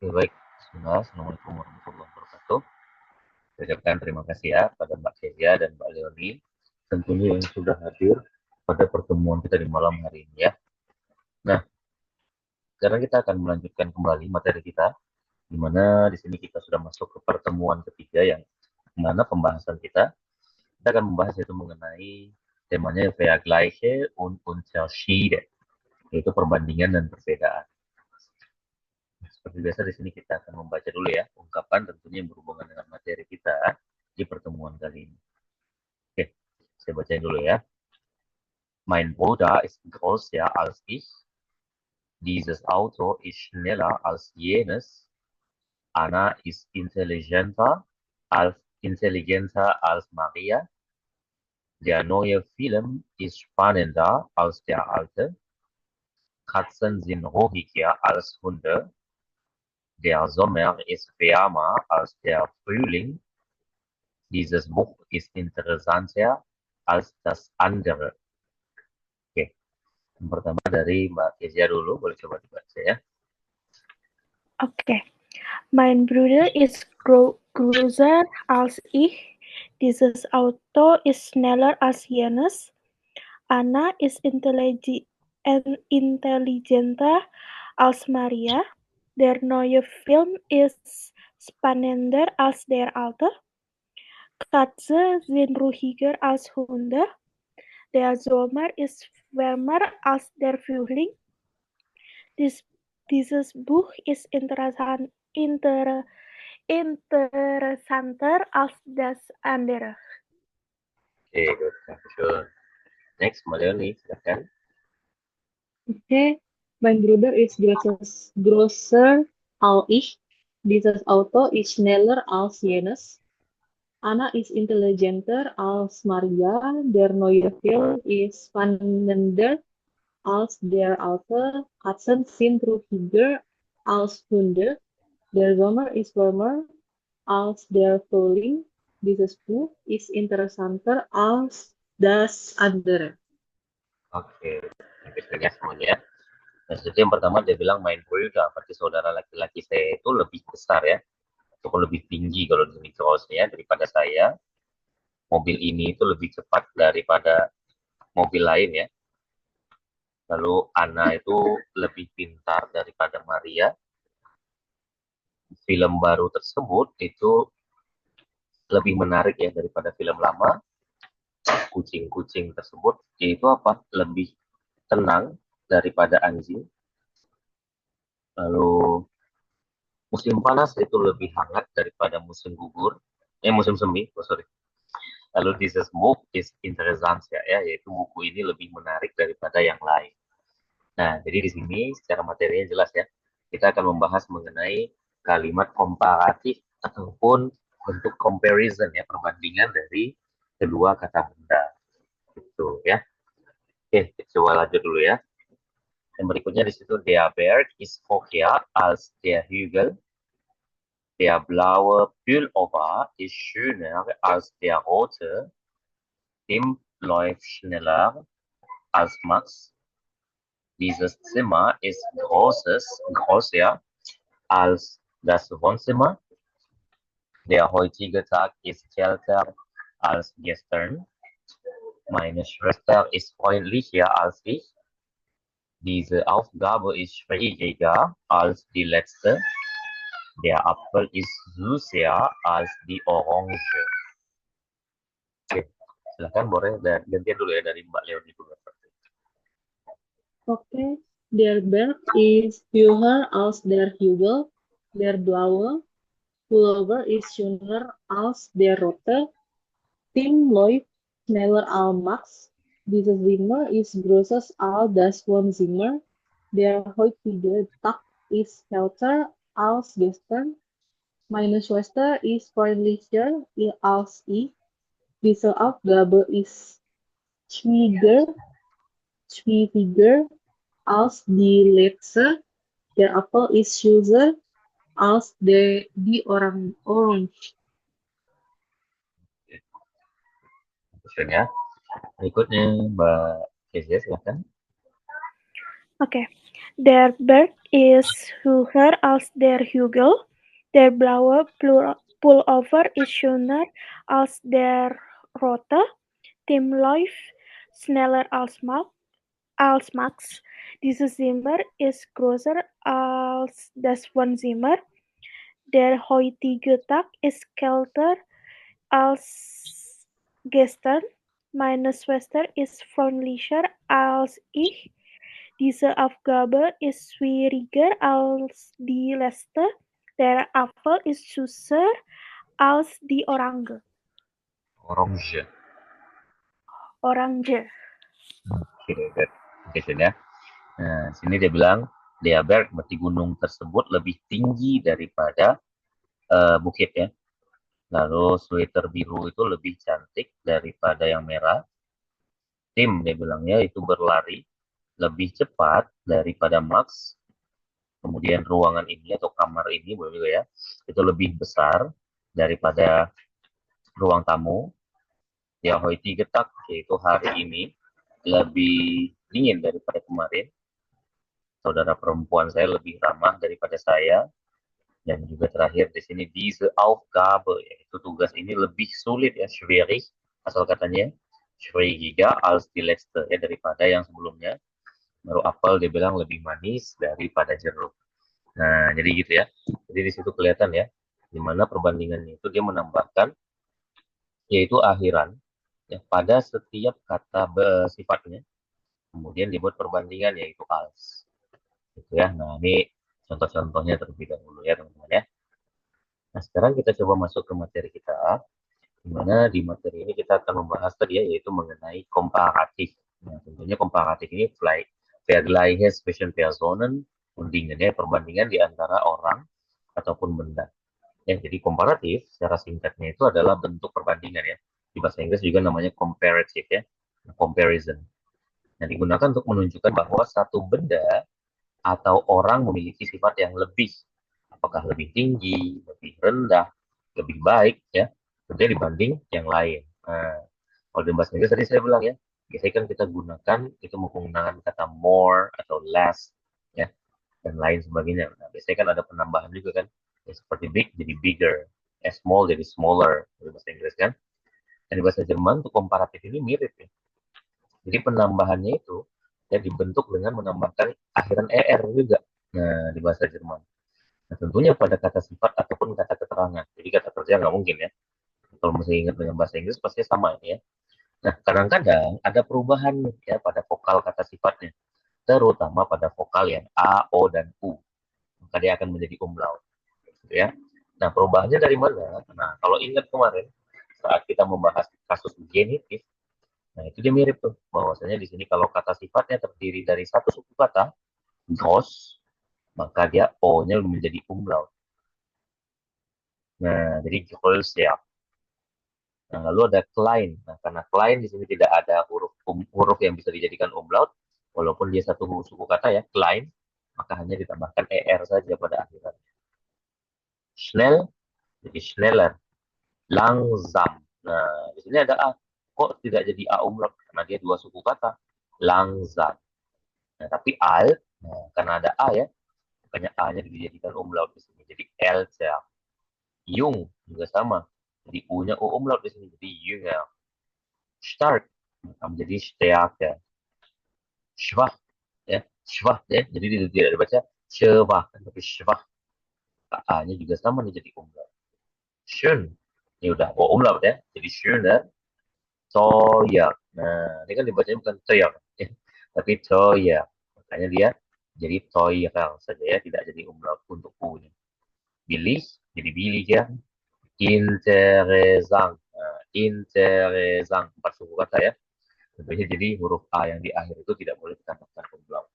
Oke, baik. Bismillah. Assalamualaikum warahmatullahi wabarakatuh. Saya ucapkan terima kasih ya pada Mbak Kezia dan Mbak Leoni tentunya yang sudah hadir pada pertemuan kita di malam hari ini ya. Nah, sekarang kita akan melanjutkan kembali materi kita, di mana di sini kita sudah masuk ke pertemuan ketiga yang mana pembahasan kita akan membahas itu mengenai temanya Vergleiche und Unterschiede, yaitu perbandingan dan perbedaan. Seperti biasa di sini kita akan membaca dulu ya ungkapan tentunya yang berhubungan dengan materi kita di pertemuan kali ini. Oke, saya bacain dulu ya. Mein Bruder ist größer als ich. Dieses Auto ist schneller als jenes. Anna ist intelligenter als Maria. Der neue Film ist spannender als der alte. Katzen sind ruhiger als Hunde. Der Sommer ist wärmer als der Frühling. Dieses Buch ist interessanter als das andere. Oke, yang pertama dari Mbak Kezia dulu, boleh coba dibaca ya. Okay. Mein Bruder ist größer als ich. Dieses Auto ist schneller als jenes. Anna ist intelligenter als Maria. Der neue Film ist spannender als der alte. Katzen sind ruhiger als Hunde. Der Sommer ist wärmer als der Frühling. Dieses Buch ist interessanter als das andere. Oke, good. Dankeschön. Next, Mbak Leoni, silakan. Okay, mein Bruder ist größer als ich. Dieses Auto ist schneller als jenes. Anna ist intelligenter als Maria. Der neue Film ist spannender als der alte. Katzen sind ruhiger als Hunde. Der Sommer ist wärmer als der Frühling. Dieses Buch ist interessanter als das andere. Oke, Dankeschön ya semuanya. Nah, jadi yang pertama dia bilang main Brüder, berarti saudara laki-laki saya itu lebih besar ya, ataupun lebih tinggi kalau di sini cowoknya daripada saya. Mobil ini itu lebih cepat daripada mobil lain ya. Lalu Anna itu lebih pintar daripada Maria. Film baru tersebut itu lebih menarik ya daripada film lama. Kucing-kucing tersebut itu apa? Lebih tenang daripada anjing. Lalu musim panas itu lebih hangat daripada musim gugur. Musim semi, oh sorry. Lalu dieses Buch ist interessant ya, yaitu buku ini lebih menarik daripada yang lain. Nah, jadi di sini secara materinya jelas ya. Kita akan membahas mengenai kalimat komparatif ataupun bentuk comparison ya, perbandingan dari kedua kata benda. Gitu ya. Oke, kita coba lanjut dulu ya. Yang berikutnya di situ der Berg ist hoher als der Hügel. Der blaue Pullover ist schöner als der rote. Tim läuft schneller als Max. Dieses Zimmer ist größer als das Wohnzimmer. Der heutige Tag ist kälter als gestern. Meine Schwester ist freundlicher als ich. Diese Aufgabe ist schwieriger als die letzte. Der Apfel ist süßer als die Orange. Oke, silakan boleh gantian dulu ya dari Mbak Leoni dulu. Okay, der Berg ist höher als der Hügel. Der blaue Pullover ist schöner als der rote. Tim läuft schneller als Max. Dieses Zimmer ist größer als das Wohnzimmer. Der heutige Tag ist kälter als gestern. Meine Schwester ist freundlicher als ich. Diese Aufgabe ist schwieriger, schwieriger als die letzte. Der Apfel ist süßer als die Orange. Ya. Berikutnya Mbak Kezia silakan. Okay. Der Berg is höher als der Hügel. Der blaue Pullover ist schöner als der rote. Tim läuft schneller als Max. Dieses Zimmer ist größer als das Wohnzimmer. Der heutige Tag ist kälter als gestern. Meine Schwester ist freundlicher als ich. Diese Aufgabe ist schwieriger als die letzte. Der Apfel ist süßer als die Orange. Orange. Orange. Oke, good. Oke, sudah. Nah, sini dia bilang, der Berg, berarti gunung tersebut lebih tinggi daripada bukit ya. Lalu sweater biru itu lebih cantik daripada yang merah. Tim, dia bilangnya itu berlari lebih cepat daripada Max. Kemudian ruangan ini atau kamar ini, boleh juga ya, itu lebih besar daripada ruang tamu. Ya, Hoiti getak, yaitu hari ini lebih dingin daripada kemarin. Saudara perempuan saya lebih ramah daripada saya. Dan juga terakhir di sini diese Aufgabe, yaitu tugas ini lebih sulit ya, schwierig asal katanya, schwieriger als die letzte ya, daripada yang sebelumnya. Baru apel dia bilang lebih manis daripada jeruk. Nah, jadi gitu ya. Jadi di situ kelihatan ya, di mana perbandingannya itu dia menambahkan yaitu akhiran ya, pada setiap kata sifatnya. Kemudian dibuat perbandingan yaitu als. Gitu ya. Nah, ini contoh-contohnya terlebih dahulu ya, teman-teman ya. Nah, sekarang kita coba masuk ke materi kita, di mana di materi ini kita akan membahas tadi ya, yaitu mengenai komparatif. Nah, tentunya komparatif ini Vergleiche zwischen Personen und Dingen, ya, perbandingan di antara orang ataupun benda. Ya, jadi komparatif secara singkatnya itu adalah bentuk perbandingan ya. Di bahasa Inggris juga namanya comparative ya, comparison. Nah, digunakan untuk menunjukkan bahwa satu benda atau orang memiliki sifat yang lebih, apakah lebih tinggi, lebih rendah, lebih baik ya, tentunya dibanding yang lain. Nah, kalau di bahasa Inggris tadi saya bilang ya, biasanya kan kita gunakan itu menggunakan kata more atau less ya, dan lain sebagainya. Nah, biasanya kan ada penambahan juga kan, ya, seperti big jadi bigger, small jadi smaller di bahasa Inggris kan. Dan di bahasa Jerman untuk komparatif ini mirip ya. Jadi penambahannya itu ya dibentuk dengan menambahkan akhiran er juga. Nah, di bahasa Jerman. Nah, tentunya pada kata sifat ataupun kata keterangan. Jadi kata kerja nggak mungkin ya. Kalau masih ingat dengan bahasa Inggris pasti sama ya. Nah, kadang-kadang ada perubahan ya pada vokal kata sifatnya, terutama pada vokal yang a, o, dan u. Maka dia akan menjadi umlaut. Gitu ya. Nah, perubahannya dari mana? Nah, kalau ingat kemarin saat kita membahas kasus genitif, nah itu dia mirip tuh. Bahwasanya di sini kalau kata sifatnya terdiri dari satu suku kata, gross, maka dia o-nya menjadi umlaut. Nah, jadi gross ya. Nah, lalu ada klein. Nah, karena klein di sini tidak ada huruf yang bisa dijadikan umlaut, walaupun dia satu suku kata ya, klein, maka hanya ditambahkan er saja pada akhirannya. Schnell jadi schneller, langsam. Nah, di sini ada a. Kok tidak jadi a umlaut? Karena dia dua suku kata, langsam. Nah, tapi al, nah, karena ada a ya, makanya a-nya dijadikan umlaut di sini. Jadi älter. Jung juga sama. Jadi u-nya u umlaut di sini. Jadi jünger. Stark maka menjadi stärker. Schwach ya, schwach ya. Jadi tidak dibaca schwach, tapi schwach. A-nya juga sama nih jadi umlaut. Schön. Ini udah umlaut ya. Jadi schöner. Teuer. Nah, ini kan dibacanya bukan teuer ya, tapi teuer. Makanya dia jadi teuer saja ya, tidak jadi umlaut untuk u-nya. Billig jadi billig ya. Interessant. Nah, interessant. 4 suku kata ya. Tentunya jadi huruf A yang di akhir itu tidak boleh ditambahkan umlaut.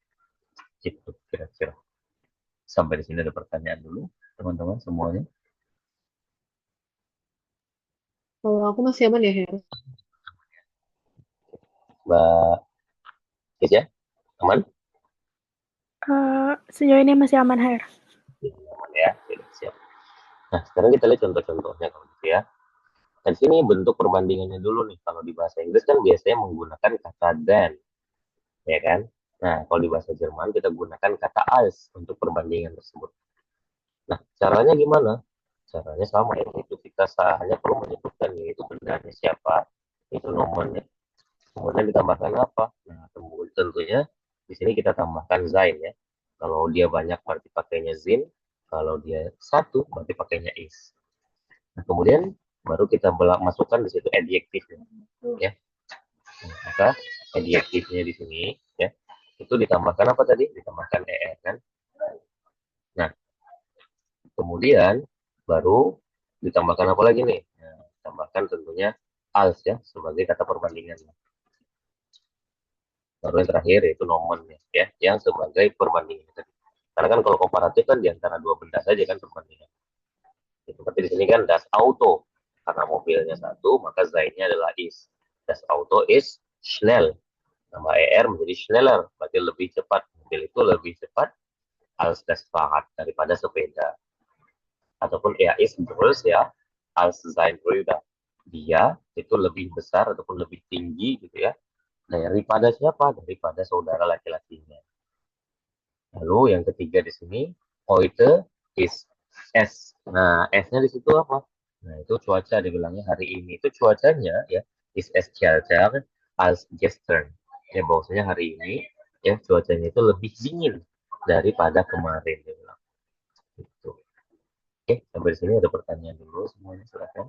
Gitu kira-kira. Sampai di sini ada pertanyaan dulu, teman-teman semuanya. Kalau aku masih aman ya, Her? Mbak Kis ya, aman? Sejauh ini masih aman, Hair. Aman ya, siap. Nah, sekarang kita lihat contoh-contohnya kalau gitu ya. Dan sini bentuk perbandingannya dulu nih. Kalau di bahasa Inggris kan biasanya menggunakan kata than, ya kan? Nah, kalau di bahasa Jerman kita gunakan kata als untuk perbandingan tersebut. Nah, caranya gimana? Caranya sama ya, itu kita hanya perlu menyebutkan yaitu bendanya siapa, itu nomornya, kemudian ditambahkan apa. Nah, tentunya di sini kita tambahkan sein ya. Kalau dia banyak berarti pakainya zin, kalau dia satu berarti pakainya is. Nah, kemudian baru kita masukkan di situ adjektifnya ya. Nah, maka adjektifnya di sini ya itu ditambahkan apa tadi? Ditambahkan er kan. Nah, kemudian baru ditambahkan apa lagi nih? Nah, tambahkan tentunya als ya sebagai kata perbandingan. Baru yang terakhir yaitu nomen ya yang sebagai perbandingan tadi. Karena kan kalau komparatif kan di antara dua benda saja kan perbandingan. Seperti di sini kan das auto karena mobilnya satu maka zainnya adalah is. Das auto is schnell. Tambah er menjadi schneller berarti lebih cepat. Mobil itu lebih cepat als das Fahrrad daripada sepeda. Ataupun er ist größer als sein Bruder. Dia itu lebih besar ataupun lebih tinggi gitu ya daripada siapa? Daripada saudara laki-lakinya. Lalu yang ketiga di sini heute is S. Nah, S-nya di situ apa? Nah, itu cuaca dibilangnya hari ini. Itu cuacanya ya is es kälter als gestern. Ya bahwasanya hari ini ya cuacanya itu lebih dingin daripada kemarin dia bilang. Gitu. Oke, sampai di sini ada pertanyaan dulu semuanya silakan.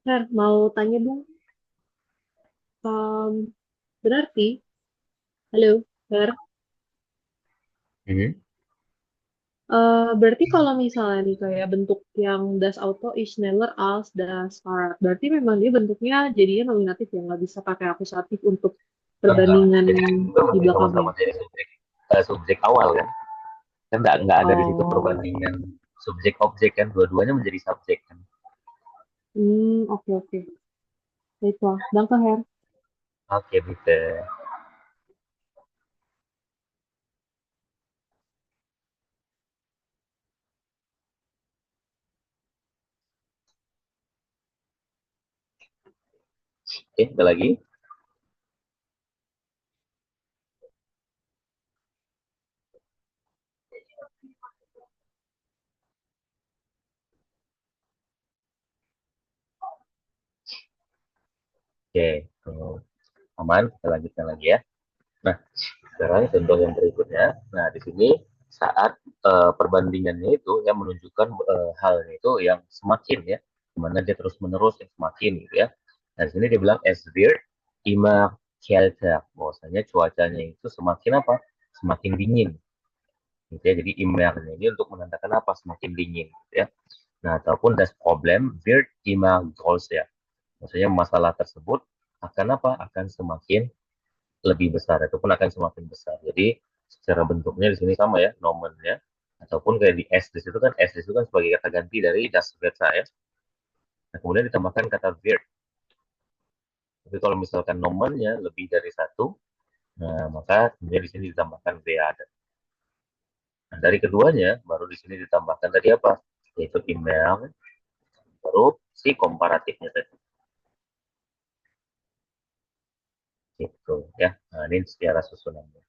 Fer, mau tanya dong. Berarti, halo, Fer. Berarti kalau misalnya nih kayak bentuk yang das Auto is schneller als das Fahrrad, berarti memang dia bentuknya jadinya nominatif ya, nggak bisa pakai akusatif untuk Enggak. perbandingan Jadi kan itu di masih belakangnya. sama-sama jadi subjek awal kan. Kan nggak ada di situ Oh, perbandingan subjek objek kan dua-duanya menjadi subjek kan. oke oke. Baiklah, danke Herr. Oke bisa. Oke ada lagi. Oke aman kita lanjutkan lagi ya. Nah sekarang contoh yang berikutnya. Nah di sini saat perbandingannya itu yang menunjukkan halnya itu yang semakin ya, dimana dia terus menerus yang semakin gitu ya. Nah di sini dia bilang es wird immer kälter, bahwasanya cuacanya itu semakin apa? Semakin dingin. Gitu ya. Jadi immer-nya ini untuk menandakan apa? Semakin dingin gitu ya. Nah ataupun das Problem wird immer größer. Maksudnya masalah tersebut akan apa? Akan semakin lebih besar ataupun akan semakin besar. Jadi secara bentuknya di sini sama ya, nomennya ataupun kayak di S di situ kan S di situ kan sebagai kata ganti dari das Versa ya. Nah, kemudian ditambahkan kata wird. Tapi kalau misalkan nomennya lebih dari satu, nah maka kemudian di sini ditambahkan ada. Nah, dari keduanya baru di sini ditambahkan tadi apa? Yaitu email, baru si komparatifnya tadi. Gitu ya. Nah, ini secara susunannya.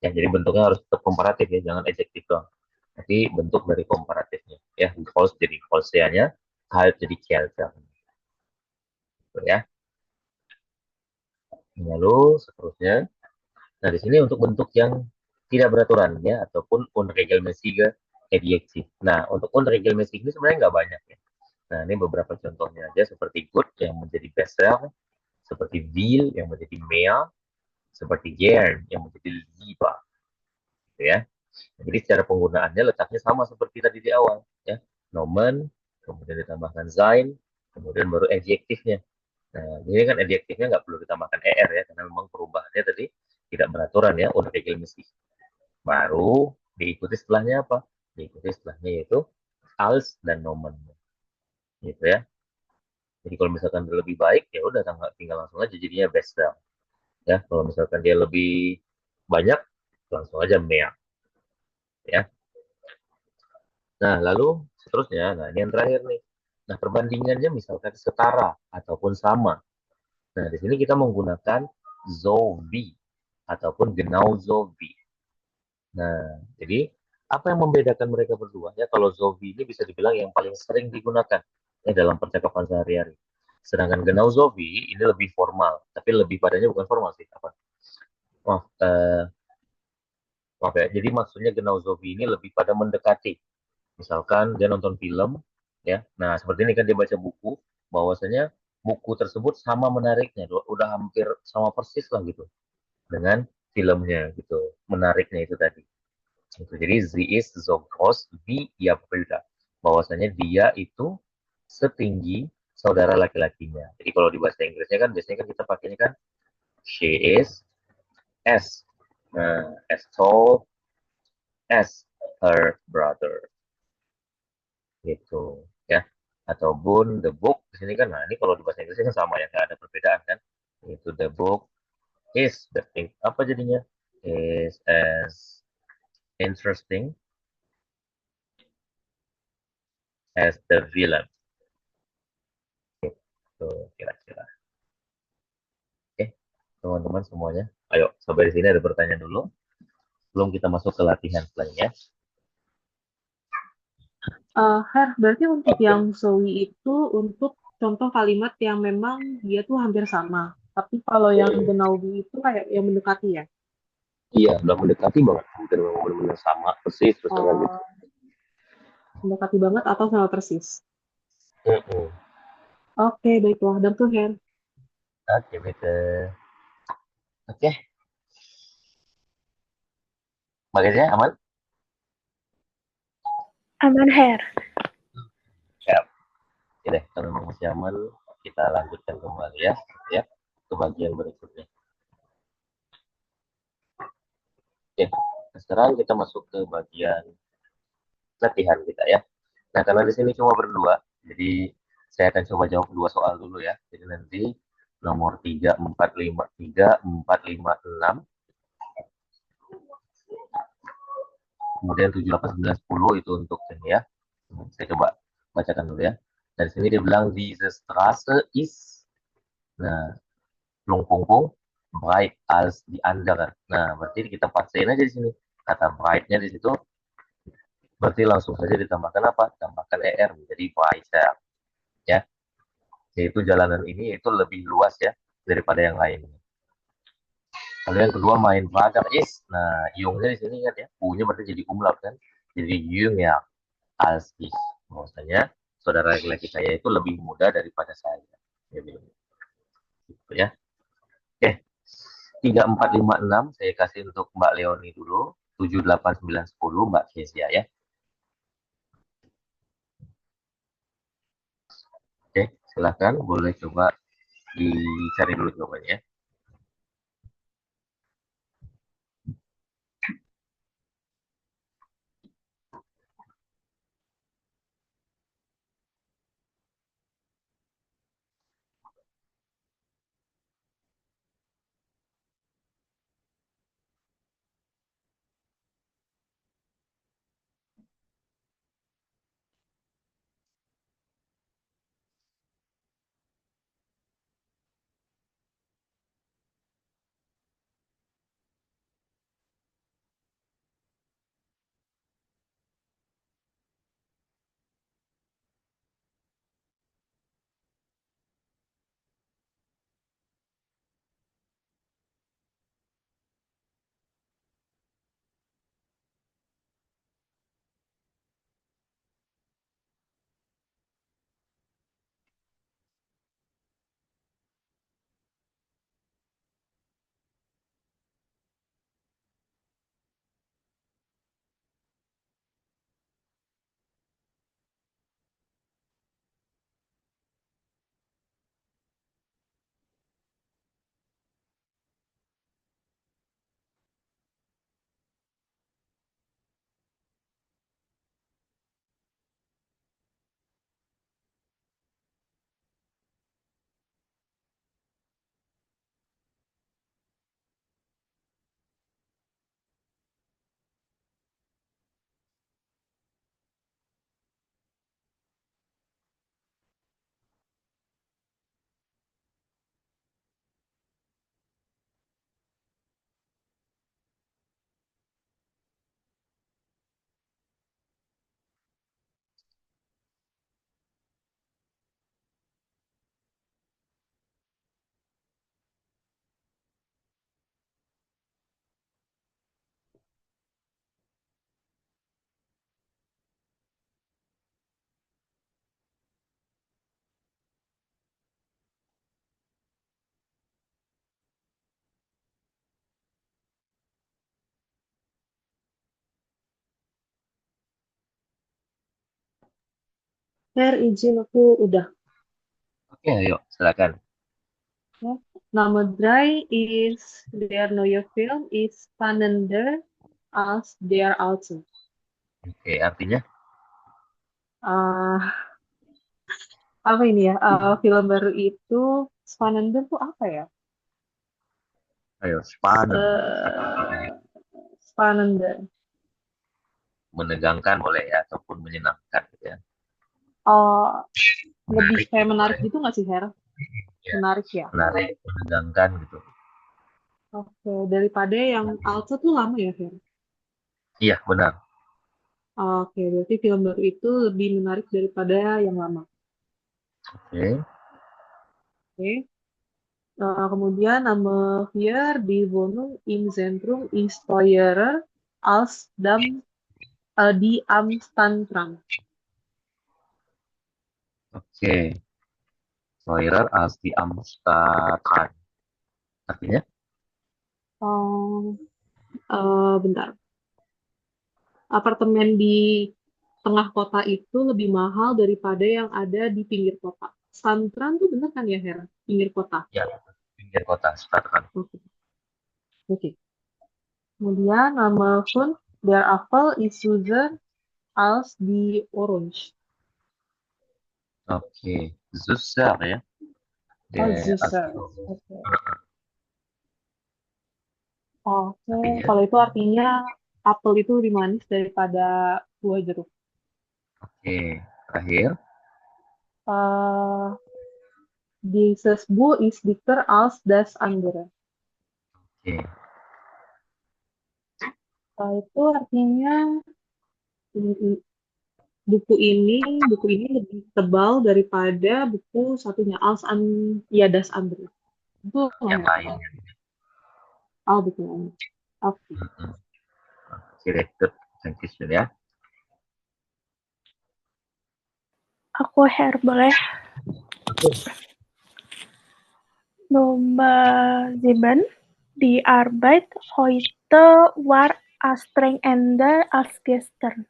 Ya, jadi bentuknya harus tetap komparatif ya, jangan adjektif doang. Jadi bentuk dari komparatifnya. Ya, false jadi falseanya, halt jadi kelter. Gitu ya. Lalu seterusnya. Nah, di sini untuk bentuk yang tidak beraturan ya, ataupun unregelmäßige adjektif. Nah, untuk unregelmäßig ini sebenarnya nggak banyak ya. Nah, ini beberapa contohnya aja seperti good yang menjadi besser, seperti will yang menjadi mehr, seperti gern yang menjadi lieber. Gitu ya. Jadi secara penggunaannya letaknya sama seperti tadi di awal, ya. Nomen, kemudian ditambahkan sein, kemudian baru adjektifnya. Nah, ini kan adjektifnya nggak perlu ditambahkan er ya, karena memang perubahannya tadi tidak beraturan ya, udah regelmäßig. Baru diikuti setelahnya apa? Diikuti setelahnya yaitu als dan nomen. Gitu ya. Jadi kalau misalkan dia lebih baik, ya udah tinggal langsung aja jadinya best. Ya, kalau misalkan dia lebih banyak, langsung aja mehr. Ya. Nah, lalu seterusnya, nah ini yang terakhir nih. Nah, perbandingannya misalkan setara ataupun sama. Nah, di sini kita menggunakan so wie. ataupun Genau Zowie. Nah, jadi apa yang membedakan mereka berdua? Ya, kalau Zowie ini bisa dibilang yang paling sering digunakan ya dalam percakapan sehari-hari. Sedangkan Genau Zowie ini lebih formal, tapi lebih padanya bukan formal sih. Apa? Maaf, maaf ya. Jadi maksudnya Genau Zowie ini lebih pada mendekati. Misalkan dia nonton film, ya. Nah, seperti ini kan dia baca buku, bahwasanya buku tersebut sama menariknya, udah hampir sama persis lah gitu dengan filmnya gitu. Menariknya itu tadi. Gitu. Jadi sie ist so groß wie ihr Bruder. Bahwasanya dia itu setinggi saudara laki-lakinya. Jadi kalau di bahasa Inggrisnya kan biasanya kan kita pakainya kan she is as as tall as her brother gitu ya. Ataupun the book di sini kan, nah ini kalau di bahasa Inggrisnya kan sama ya, nggak ada perbedaan kan. Itu the book is the thing apa jadinya is as interesting as the villain. Tuh kira-kira. Oke, teman-teman semuanya. Ayo, sampai di sini ada pertanyaan dulu. Sebelum kita masuk ke latihan selanjutnya. Her, berarti untuk Oke. yang Zoe itu untuk contoh kalimat yang memang dia tuh hampir sama. Tapi kalau yang Genaudi itu kayak yang mendekati ya. Iya, udah mendekati banget. Hampir benar-benar sama, persis, terus dengan gitu. Oh, mendekati banget atau sama persis. Mm-mm. Oke, baiklah. Dan tuh, Her. Oke, betul. Oke, makanya aman? Aman, Her. Siap. Oke deh, kalau masih aman, kita lanjutkan kembali ya. Ya, ke bagian berikutnya. Oke, sekarang kita masuk ke bagian latihan kita ya. Nah, karena di sini cuma berdua, jadi saya akan coba jawab dua soal dulu ya. Jadi nanti nomor 3, 4, 5, 3, 4, 5, 6, kemudian 7, 8, 9, 10 itu untuk ini ya. Saya coba bacakan dulu ya. Dari sini dia bilang, diese Straße ist, nah, Lungpungpung, breit als die andere. Nah, berarti kita paksain aja di sini. Kata breitnya di situ, berarti langsung saja ditambahkan apa? Tambahkan ER menjadi breiter. Ya, yaitu jalanan ini itu lebih luas ya daripada yang lain. Lalu yang kedua main pagar is. Nah, iungnya di sini kan ya, u-nya berarti jadi umlaut kan. Jadi yung ya als is. Maksudnya saudara laki-laki saya itu lebih muda daripada saya. Ya, gitu ya. Oke, 3, 4, 5, 6 saya kasih untuk Mbak Leoni dulu. 7, 8, 9, 10 Mbak Kezia ya. Oke, silakan boleh coba dicari dulu jawabannya. Her, izin aku udah. Oke, ayo, silakan. Ya. Nama Dry is their neue Film is spannender als der alte. Oke, artinya, Ah, apa ini ya? Film baru itu spannender tuh apa ya? ayo, spannend. Eh, spannender. Menegangkan boleh ya, ataupun menyenangkan gitu ya. Oh, lebih Menarik kayak gitu menarik boleh. gitu nggak sih, Her? Ya, Menarik ya. menarik, menegangkan gitu. Oke, daripada yang alte tuh lama ya, Her? Iya, benar. Oke, berarti film baru itu lebih menarik daripada yang lama. Oke, Oke. Kemudian nama hier die Wohnung im Zentrum ist teurer als die Amsterdam. oke. Teurer als die Amsterdam. Artinya, Oh, bentar. Apartemen di tengah kota itu lebih mahal daripada yang ada di pinggir kota. Stantran tuh bener kan ya, Hera? Pinggir kota. ya, pinggir kota, Stadtran. Oke. Oke. Kemudian nama pun der Apfel is süßer als die Orange. Oke, Zusser ya. Oh, De, süßer. Oke. Oke, artinya, kalau itu artinya apel itu lebih manis daripada buah jeruk. oke. Terakhir, Eh Dieses Buch ist dicker als das andere. oke. Itu artinya mm, buku ini lebih tebal daripada buku satunya als an ya das andere. Itu nggak Yang ya? lain. Oh, buku lain. Oke. Mm-mm. Oke, good. Thank you, Sul, ya. Aku Her boleh. Nummer 7. Die Arbeit heute war anstrengender als gestern.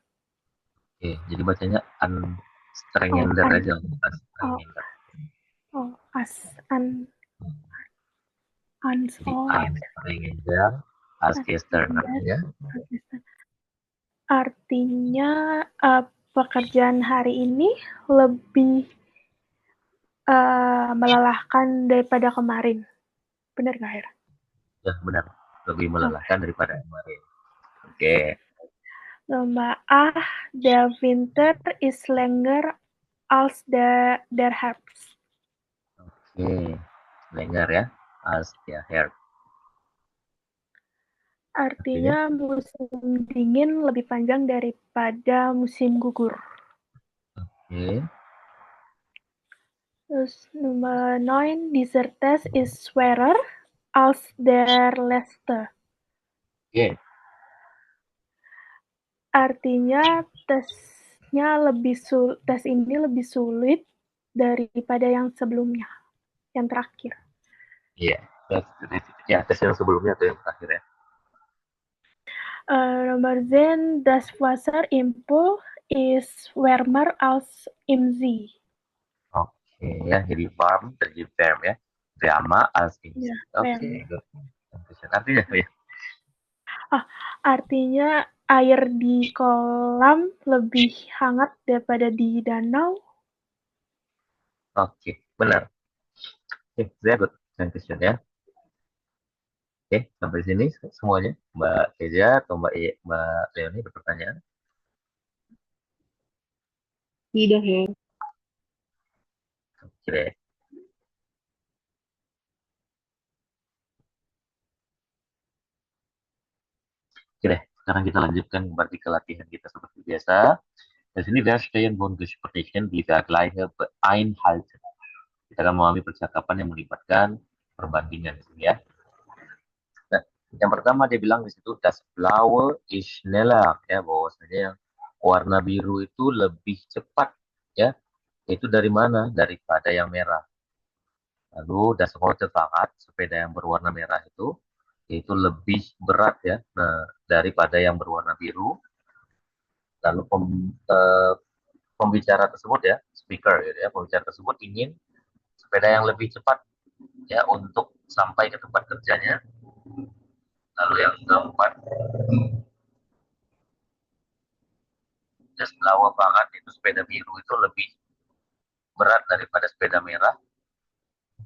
Oke, jadi bacanya Oh, Anstrengender aja. oh, Anstrengender. oh, ans, Jadi oh ya benar. Anstrengender als gestern. Anstrengender Artinya, als gestern. Artinya pekerjaan hari ini lebih melelahkan daripada kemarin. Benar nggak, Her? ya benar. Lebih Oh. melelahkan daripada kemarin. Oke, Nummer 8. Der Winter ist länger als der Herbst. oke. Dengar ya. Als ya, Herr. Artinya, Artinya musim dingin lebih panjang daripada musim gugur. oke. Terus nummer 9. Dieser Test ist schwerer als der letzte. Oke, Artinya tes ini lebih sulit daripada yang sebelumnya, yang terakhir. iya. Ya, tes yang sebelumnya atau yang terakhir ya. Nummer 10. Das Wasser im Pool ist wärmer als im See. Oke, ya. Jadi farm, jadi farm ya. Drama als in. Ya, Oke, wärmer. good. Artinya, ya. Artinya air di kolam lebih hangat daripada di danau. Oke, benar. Oke, very good. Thank you, ya. Oke, sampai sini semuanya. Mbak Teja atau Mbak Leoni berpertanyaan? Tidak ya. Oke deh. Oke deh. Sekarang kita lanjutkan kembali ke latihan kita seperti biasa. Di sini wir stehen und Gesprächen die Vergleiche beinhalten. Kita akan memahami percakapan yang melibatkan perbandingan di sini ya. Nah, yang pertama dia bilang di situ das blaue ist schneller ya, bahwasanya yang warna biru itu lebih cepat ya. Itu dari mana? Daripada yang merah. Lalu das rote Fahrrad, sepeda yang berwarna merah itu lebih berat ya, nah, daripada yang berwarna biru. Lalu pembicara tersebut ya, speaker gitu ya, pembicara tersebut ingin sepeda yang lebih cepat ya untuk sampai ke tempat kerjanya. Lalu yang keempat, das blaue Fahrrad itu sepeda biru itu lebih berat daripada sepeda merah.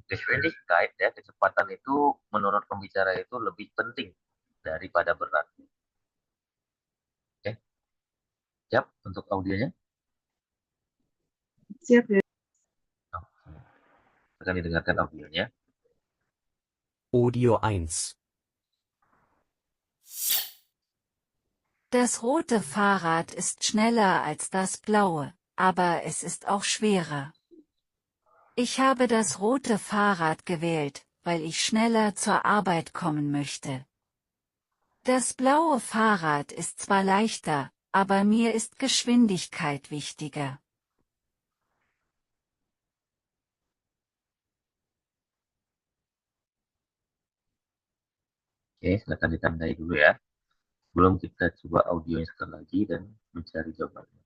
Geschwindigkeit ya, kecepatan itu menurut pembicara itu lebih penting daripada berat. Oke, siap untuk audionya? Siap ya. Akan didengarkan audionya. Audio 1. Das rote Fahrrad ist schneller als das blaue, aber es ist auch schwerer. Ich habe das rote Fahrrad gewählt, weil ich schneller zur Arbeit kommen möchte. Das blaue Fahrrad ist zwar leichter, aber mir ist Geschwindigkeit wichtiger. Oke, silakan ditandai dulu ya. Sebelum kita coba audionya sekali lagi dan mencari jawabannya.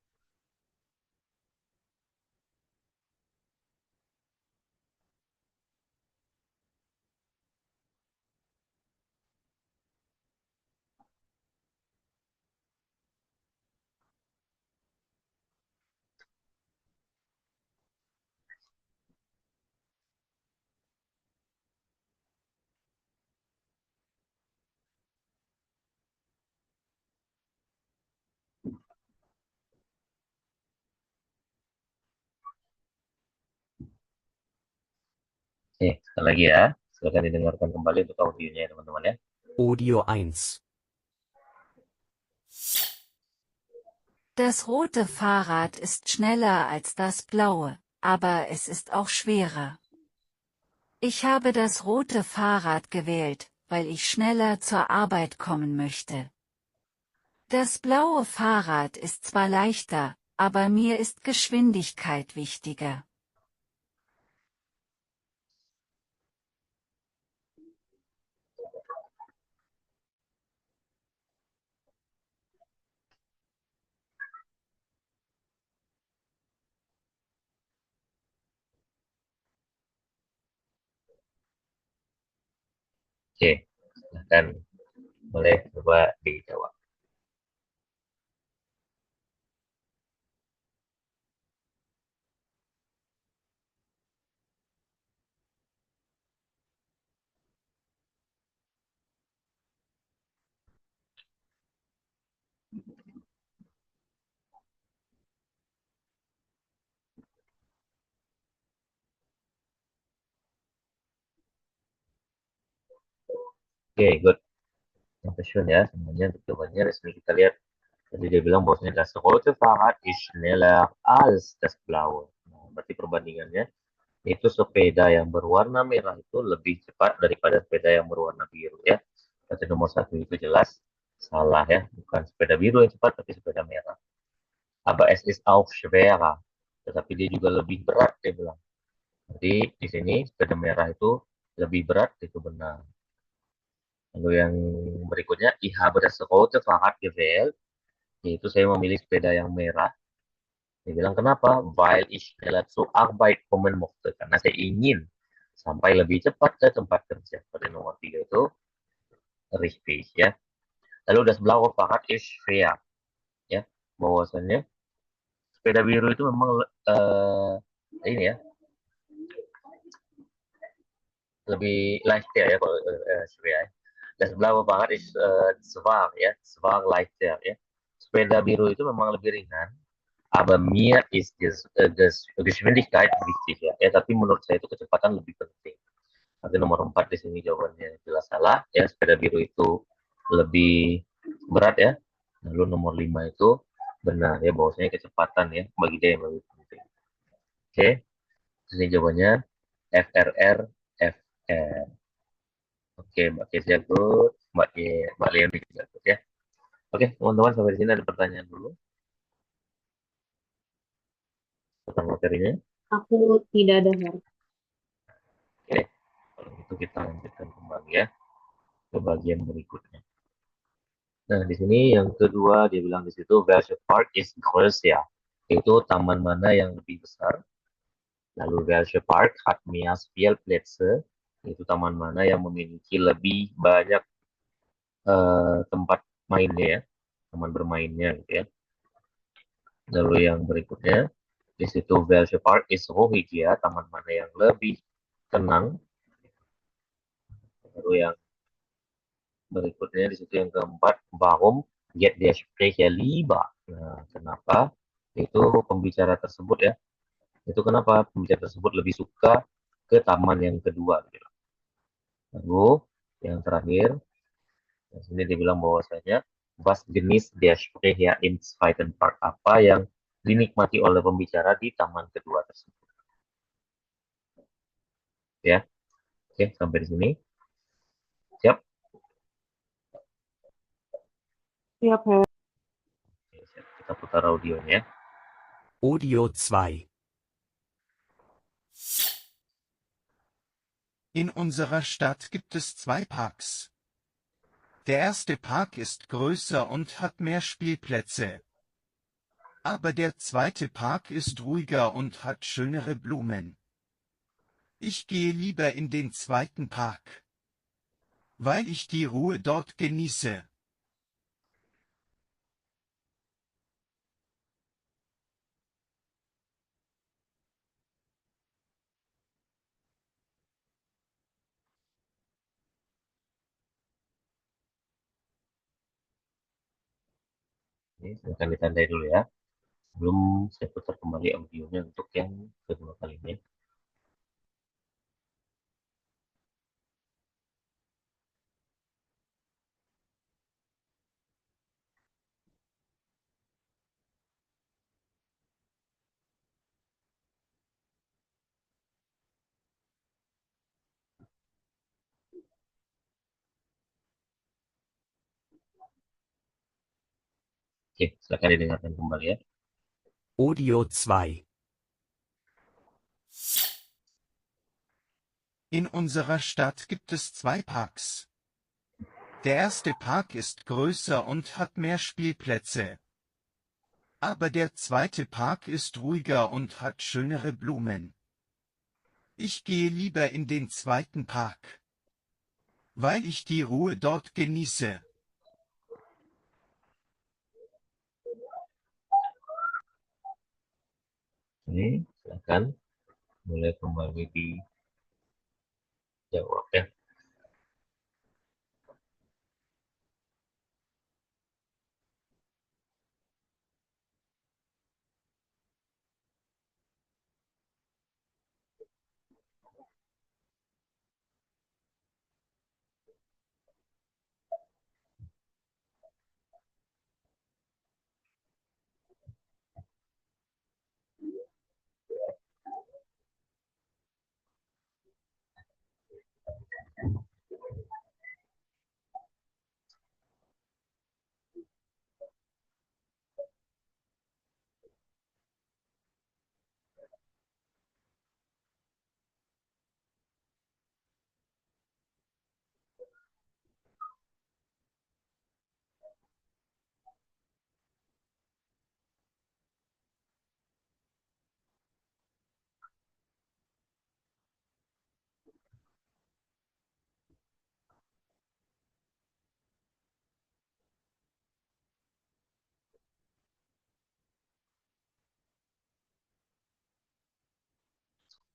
Oke, sekali lagi ya. Silakan didengarkan kembali untuk audionya ya teman-teman ya. Audio 1. Das rote Fahrrad ist schneller als das blaue, aber es ist auch schwerer. Ich habe das rote Fahrrad gewählt, weil ich schneller zur Arbeit kommen möchte. Das blaue Fahrrad ist zwar leichter, aber mir ist Geschwindigkeit wichtiger. Oke, silakan boleh coba dijawab. Oke, good. Dankeschön ya semuanya untuk jawabannya. Resmi kita lihat. Tadi dia bilang bahwasanya das rote Fahrrad ist schneller als das blaue. Nah, berarti perbandingannya itu sepeda yang berwarna merah itu lebih cepat daripada sepeda yang berwarna biru ya. Berarti nomor satu itu jelas salah ya, bukan sepeda biru yang cepat tapi sepeda merah. Aber es ist auch schwerer, tetapi dia juga lebih berat dia bilang. Jadi di sini sepeda merah itu lebih berat itu benar. Lalu yang berikutnya, ich habe das rote Fahrrad gewählt, yaitu saya memilih sepeda yang merah. Dia bilang kenapa? Weil ich schneller zur Arbeit kommen möchte. Karena saya ingin sampai lebih cepat ke tempat kerja. Pada nomor 3 itu richtig ya. Lalu das blaue Fahrrad ist schwer. Ya, bahwasannya sepeda biru itu memang ini ya, lebih leichter ya kalau schwer. Das blaue Fahrrad ist schwer ya, schwer leichter ya. Sepeda biru itu memang lebih ringan. Aber mir ist Geschwindigkeit wichtig ya. Tapi menurut saya itu kecepatan lebih penting. Nanti nomor 4 di sini jawabannya jelas salah ya. Sepeda biru itu lebih berat ya. Lalu nomor 5 itu benar ya, bahwasanya kecepatan ya bagi dia yang lebih penting. Oke. Di sini jawabannya FRR FR. Oke, Mbak Kezia good, Mbak Leoni juga good ya. Oke, teman-teman sampai di sini ada pertanyaan dulu tentang materinya. Aku tidak dengar. Oke, kalau gitu kita lanjutkan kembali ya ke bagian berikutnya. Nah, di sini yang kedua dia bilang di situ welche Park is größer. Yaitu taman mana yang lebih besar. Lalu welche Park hat mehr Spielplätze, yaitu taman mana yang memiliki lebih banyak tempat mainnya ya, taman bermainnya gitu ya. Lalu yang berikutnya, di situ welche Park ist ruhiger, taman mana yang lebih tenang. Lalu yang berikutnya di situ yang keempat, warum geht der Sprecher lieber? Nah, kenapa? Itu pembicara tersebut ya. Itu kenapa pembicara tersebut lebih suka ke taman yang kedua gitu. Lalu yang terakhir, di sini dibilang bahwasanya was genießt der Sprecher im zweiten Part, apa yang dinikmati oleh pembicara di taman kedua tersebut. Ya. Oke, sampai di sini. Siap? Siap, Herr. Oke, siap. Kita putar audionya. Audio 2. In unserer Stadt gibt es 2 Parks. Der erste Park ist größer und hat mehr Spielplätze. Aber der zweite Park ist ruhiger und hat schönere Blumen. Ich gehe lieber in den zweiten Park, weil ich die Ruhe dort genieße. Ini silakan ditandai dulu ya. Sebelum saya putar kembali audionya untuk yang kedua kalinya. Oke, silakan didengarkan kembali ya. Audio 2. In unserer Stadt gibt es 2 Parks. Der erste Park ist größer und hat mehr Spielplätze. Aber der zweite Park ist ruhiger und hat schönere Blumen. Ich gehe lieber in den zweiten Park, weil ich die Ruhe dort genieße. Ini silakan mulai kembali dijawab ya.